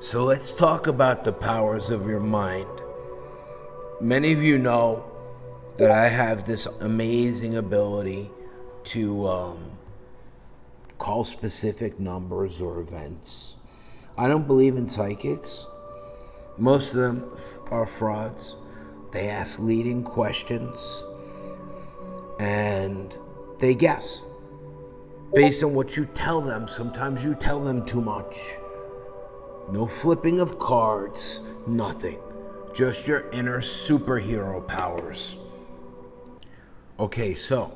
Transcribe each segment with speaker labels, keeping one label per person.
Speaker 1: So let's talk about the powers of your mind. Many of you know that I have this amazing ability to call specific numbers or events. I don't believe in psychics. Most of them are frauds. They ask leading questions and they guess based on what you tell them. Sometimes you tell them too much. No flipping of cards, nothing. Just your inner superhero powers. Okay, so,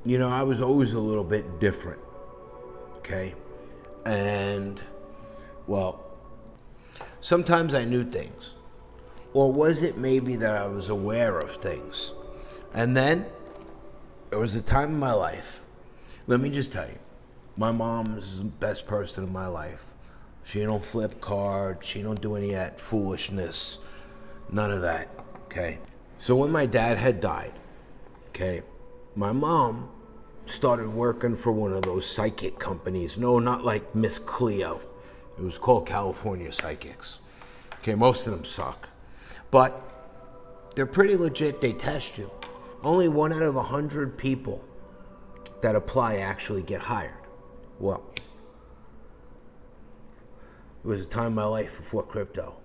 Speaker 1: I was always a little bit different, okay? And, well, sometimes I knew things. Or was it maybe that I was aware of things? And then, there was a time in my life, let me just tell you, my mom is the best person in my life. She don't flip cards, she don't do any of that foolishness, none of that, okay? So when my dad had died, okay, my mom started working for one of those psychic companies. No, not like Miss Cleo. It was called California Psychics. Okay, most of them suck. But they're pretty legit, they test you. Only 1 out of 100 people that apply actually get hired. Well, it was a time in my life before crypto,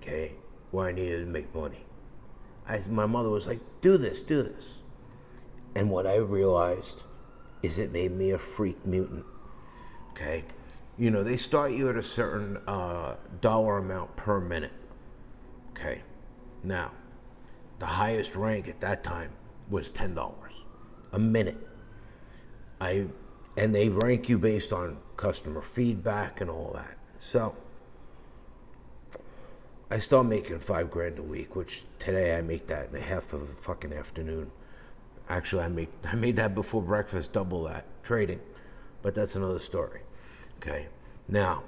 Speaker 1: okay, where I needed to make money. My mother was like, do this. And what I realized is it made me a freak mutant, okay? They start you at a certain dollar amount per minute, okay? Now, the highest rank at that time was $10 a minute. And they rank you based on customer feedback and all that. So, I start making $5,000 a week, which today I make that in a half of a fucking afternoon. Actually, I made that before breakfast, double that, trading. But that's another story, okay? Now,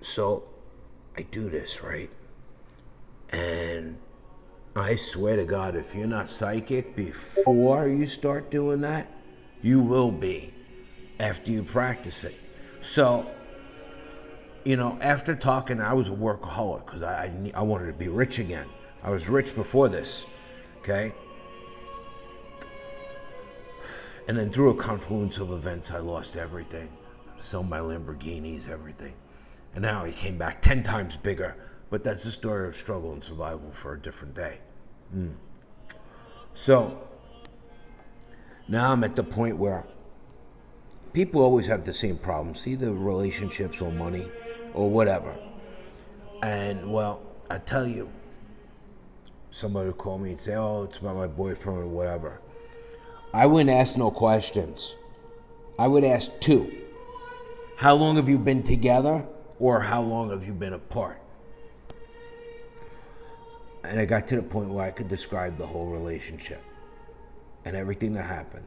Speaker 1: so I do this, right? And I swear to God, if you're not psychic before you start doing that, you will be after you practice it. So, after talking, I was a workaholic because I wanted to be rich again. I was rich before this, okay? And then through a confluence of events, I lost everything. Sold my Lamborghinis, everything. And now I came back 10 times bigger. But that's the story of struggle and survival for a different day. So, now I'm at the point where people always have the same problems, either relationships or money or whatever. And, well, I tell you, somebody would call me and say, oh, it's about my boyfriend or whatever. I wouldn't ask no questions. I would ask 2. How long have you been together, or how long have you been apart? And I got to the point where I could describe the whole relationship and everything that happened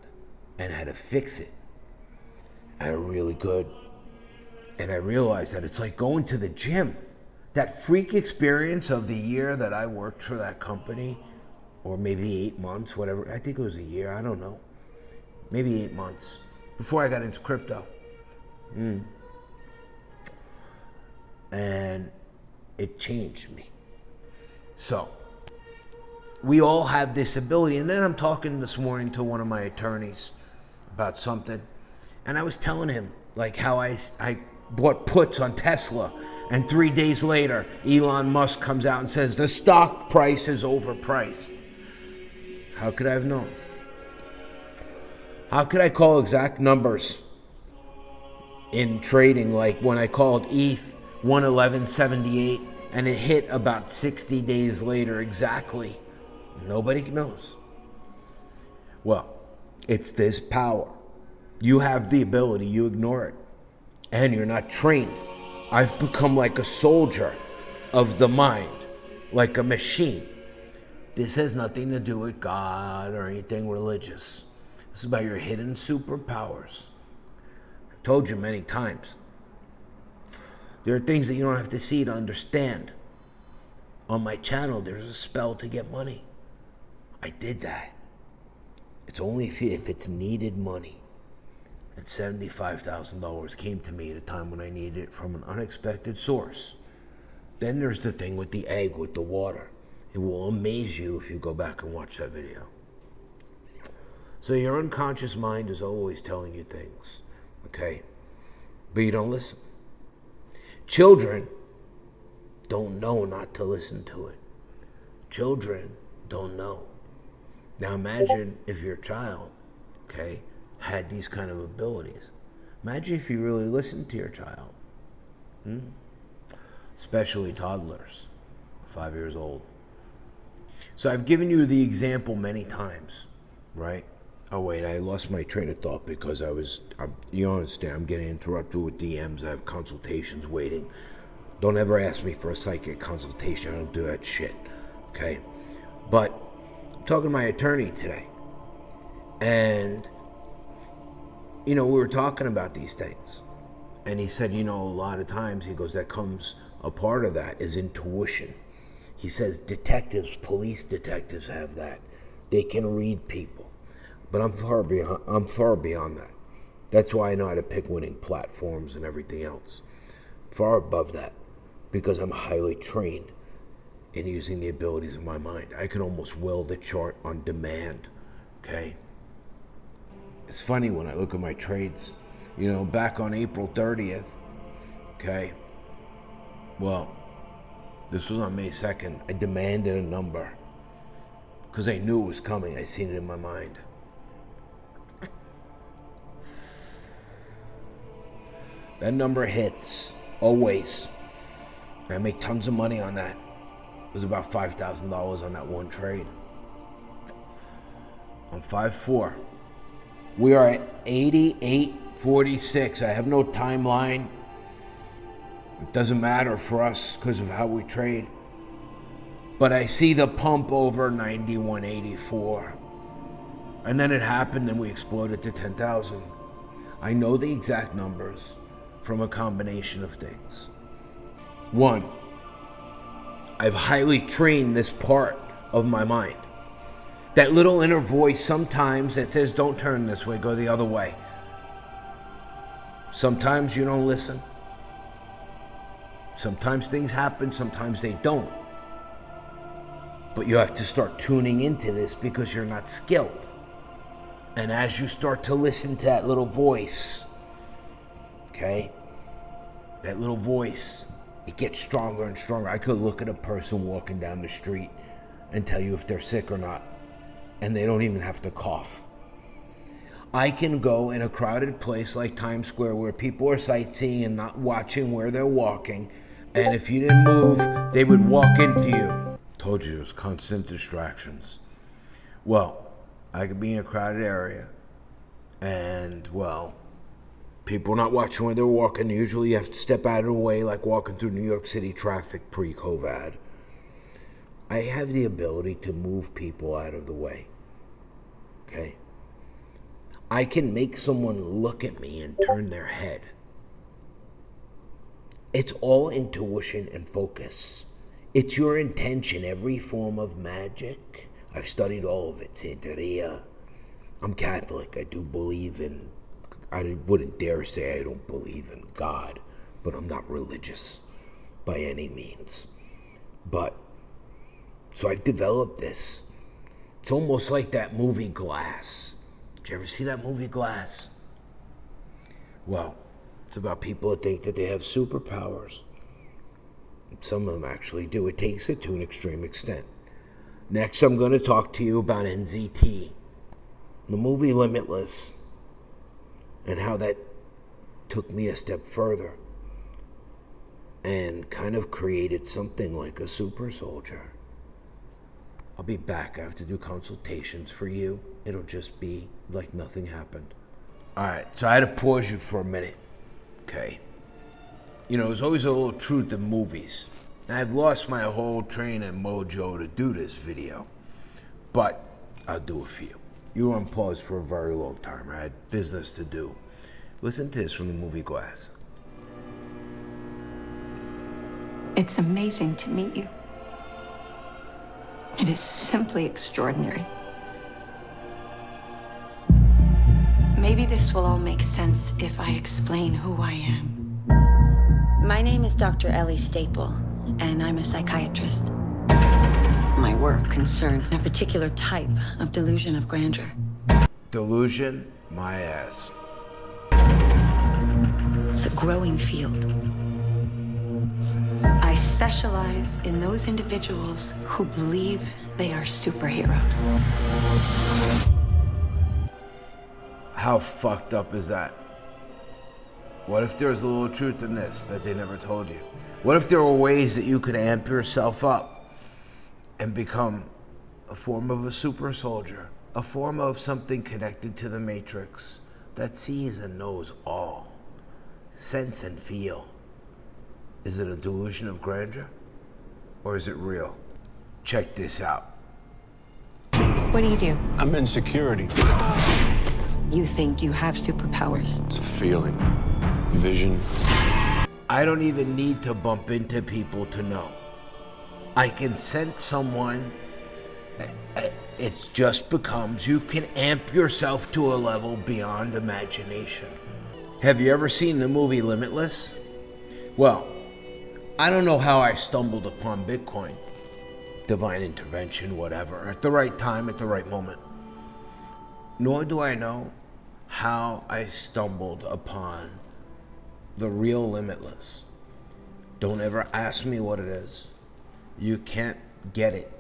Speaker 1: and how to fix it. I really could. And I realized that it's like going to the gym. That freak experience of the year that I worked for that company, or maybe 8 months, whatever. I think it was a year, I don't know. Maybe 8 months before I got into crypto. And it changed me. So, we all have this ability. And then I'm talking this morning to one of my attorneys about something. And I was telling him, like, how I bought puts on Tesla. And 3 days later, Elon Musk comes out and says, the stock price is overpriced. How could I have known? How could I call exact numbers in trading? Like when I called ETH 111.78 and it hit about 60 days later exactly. Nobody knows. Well, it's this power. You have the ability, you ignore it. And you're not trained. I've become like a soldier of the mind, like a machine. This has nothing to do with God or anything religious. This is about your hidden superpowers. I've told you many times. There are things that you don't have to see to understand. On my channel, there's a spell to get money. I did that. It's only if it's needed money. and $75,000 came to me at a time when I needed it from an unexpected source. Then there's the thing with the egg with the water. It will amaze you if you go back and watch that video. So your unconscious mind is always telling you things, okay? But you don't listen. Children don't know not to listen to it. Children don't know. Now imagine if your child, okay, had these kind of abilities. Imagine if you really listened to your child. Especially toddlers, 5 years old. So I've given you the example many times, right? Oh wait, I lost my train of thought because you understand, I'm getting interrupted with DMs. I have consultations waiting. Don't ever ask me for a psychic consultation. I don't do that shit, okay? But I'm talking to my attorney today. And, we were talking about these things. And he said, a lot of times, he goes, a part of that is intuition. He says police detectives have that. They can read people. But I'm far beyond that. That's why I know how to pick winning platforms and everything else. Far above that, because I'm highly trained in using the abilities of my mind. I can almost will the chart on demand, okay? It's funny when I look at my trades, back on April 30th, okay? Well, this was on May 2nd. I demanded a number because I knew it was coming. I seen it in my mind. That number hits, always. I make tons of money on that. It was about $5,000 on that one trade. On 5-4. We are at 88.46. I have no timeline. It doesn't matter for us because of how we trade. But I see the pump over 91.84. And then it happened and we exploded to 10,000. I know the exact numbers from a combination of things. One, I've highly trained this part of my mind. That little inner voice sometimes that says, don't turn this way, go the other way. Sometimes you don't listen. Sometimes things happen, sometimes they don't. But you have to start tuning into this because you're not skilled. And as you start to listen to that little voice, okay, that little voice, it gets stronger and stronger. I could look at a person walking down the street and tell you if they're sick or not. And they don't even have to cough. I can go in a crowded place like Times Square where people are sightseeing and not watching where they're walking. And if you didn't move, they would walk into you. Told you there's constant distractions. Well, I could be in a crowded area and, people not watching where they're walking. Usually you have to step out of the way like walking through New York City traffic pre-COVID. I have the ability to move people out of the way, okay? I can make someone look at me and turn their head. It's all intuition and focus. It's your intention, every form of magic. I've studied all of it, Santeria. I'm Catholic. I do believe in, I wouldn't dare say I don't believe in God, but I'm not religious by any means. So I've developed this. It's almost like that movie Glass. Did you ever see that movie Glass? Well, it's about people that think that they have superpowers. Some of them actually do. It takes it to an extreme extent. Next, I'm going to talk to you about NZT, the movie Limitless, and how that took me a step further and kind of created something like a super soldier. I'll be back. I have to do consultations for you. It'll just be like nothing happened. All right, so I had to pause you for a minute, okay? There's always a little truth in movies. And I've lost my whole train and mojo to do this video, but I'll do it for you. You were on pause for a very long time. I had business to do. Listen to this from the movie Glass.
Speaker 2: It's amazing to meet you. It is simply extraordinary. Maybe this will all make sense if I explain who I am.
Speaker 3: My name is Dr. Ellie Staple, and I'm a psychiatrist. My work concerns a particular type of delusion of grandeur.
Speaker 1: Delusion? My ass.
Speaker 3: It's a growing field.
Speaker 2: I specialize in those individuals who believe they are superheroes.
Speaker 1: How fucked up is that? What if there's a little truth in this that they never told you? What if there were ways that you could amp yourself up and become a form of a super soldier, a form of something connected to the Matrix that sees and knows all, sense and feel? Is it a delusion of grandeur or is it real? Check this out.
Speaker 2: What do?
Speaker 4: I'm in security.
Speaker 3: You think you have superpowers?
Speaker 4: It's a feeling, vision.
Speaker 1: I don't even need to bump into people to know. I can sense someone. It just becomes, you can amp yourself to a level beyond imagination. Have you ever seen the movie Limitless? Well, I don't know how I stumbled upon Bitcoin. Divine intervention, whatever, at the right time, at the right moment. Nor do I know how I stumbled upon the real Limitless. Don't ever ask me what it is. You can't get it.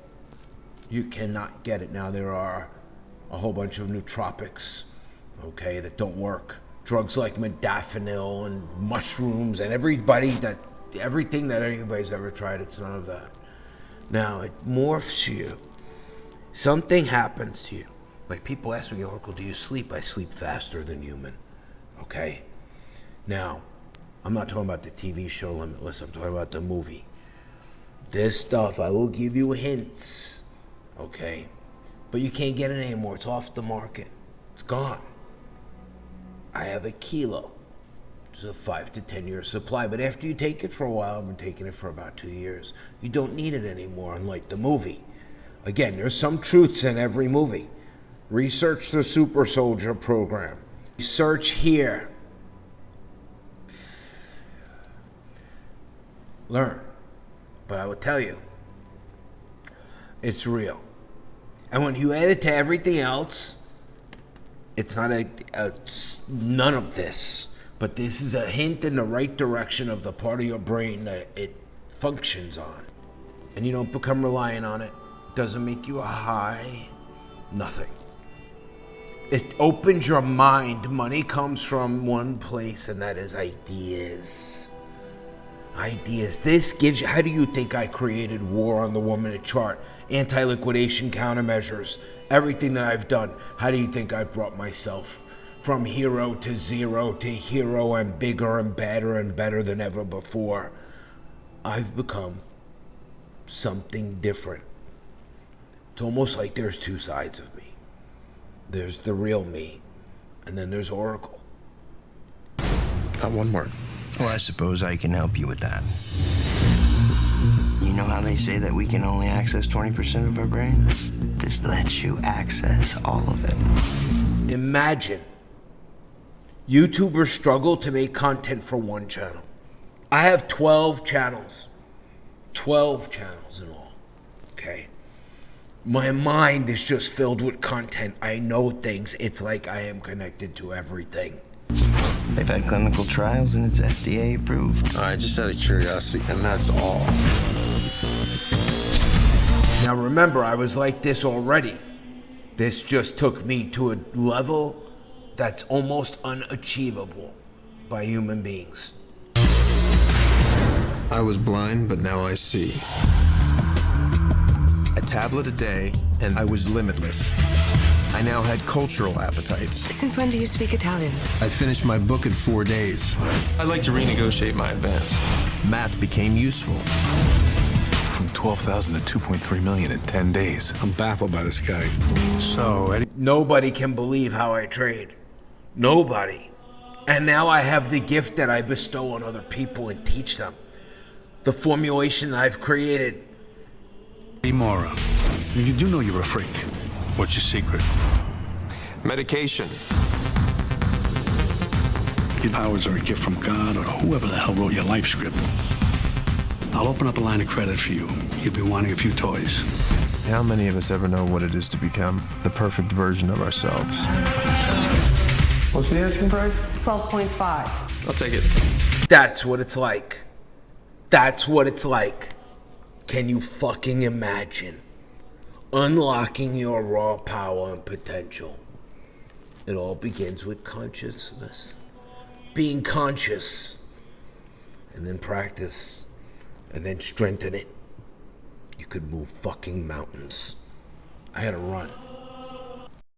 Speaker 1: You cannot get it. Now there are a whole bunch of nootropics, okay, that don't work. Drugs like modafinil and mushrooms and everything that anybody's ever tried, it's none of that. Now it morphs you. Something happens to you. Like people ask me, Oracle, do you sleep? I sleep faster than human, okay? Now, I'm not talking about the TV show Limitless, I'm talking about the movie. This stuff, I will give you hints, okay? But you can't get it anymore, it's off the market. It's gone. I have a kilo, which is a 5 to 10 year supply, but after you take it for a while, I've been taking it for about 2 years, you don't need it anymore, unlike the movie. Again, there's some truths in every movie. Research the Super Soldier program. Research here. Learn. But I will tell you, it's real. And when you add it to everything else, it's not none of this. But this is a hint in the right direction of the part of your brain that it functions on. And you don't become reliant on it. Doesn't make you a high. Nothing. It opens your mind. Money comes from one place, and that is ideas. Ideas. This gives you, how do you think I created War on the Woman chart? Anti-liquidation countermeasures. Everything that I've done. How do you think I brought myself from hero to zero to hero and bigger and better than ever before? I've become something different. It's almost like there's two sides of me. There's the real me, and then there's Oracle.
Speaker 4: Got one more.
Speaker 5: Well, I suppose I can help you with that. You know how they say that we can only access 20% of our brain? This lets you access all of it.
Speaker 1: Imagine YouTubers struggle to make content for one channel. I have 12 channels. 12 channels in all, okay? My mind is just filled with content. I know things. It's like I am connected to everything.
Speaker 5: They've had clinical trials and it's FDA approved.
Speaker 4: All right, just out of curiosity, and that's all.
Speaker 1: Now remember, I was like this already. This just took me to a level that's almost unachievable by human beings.
Speaker 4: I was blind, but now I see. A tablet a day, and I was limitless. I now had cultural appetites.
Speaker 6: Since when do you speak Italian?
Speaker 4: I finished my book in 4 days.
Speaker 7: I'd like to renegotiate my advance.
Speaker 4: Math became useful.
Speaker 8: From 12,000 to 2.3 million in 10 days.
Speaker 4: I'm baffled by this guy.
Speaker 7: So, Eddie,
Speaker 1: Nobody can believe how I trade. Nobody. And now I have the gift that I bestow on other people and teach them. The formulation I've created.
Speaker 8: Mora, you do know you're a freak. What's your secret?
Speaker 7: medication.
Speaker 6: Your powers are a gift from God or whoever the hell wrote your life script. I'll open up a line of credit for you. You'll be wanting a few toys.
Speaker 4: How many of us ever know what it is to become the perfect version of ourselves?
Speaker 7: What's the asking price?
Speaker 9: 12.5.
Speaker 7: I'll take it.
Speaker 1: That's what it's like. That's what it's like. Can you fucking imagine unlocking your raw power and potential? It all begins with consciousness. Being conscious. And then practice. And then strengthen it. You could move fucking mountains. I had to run.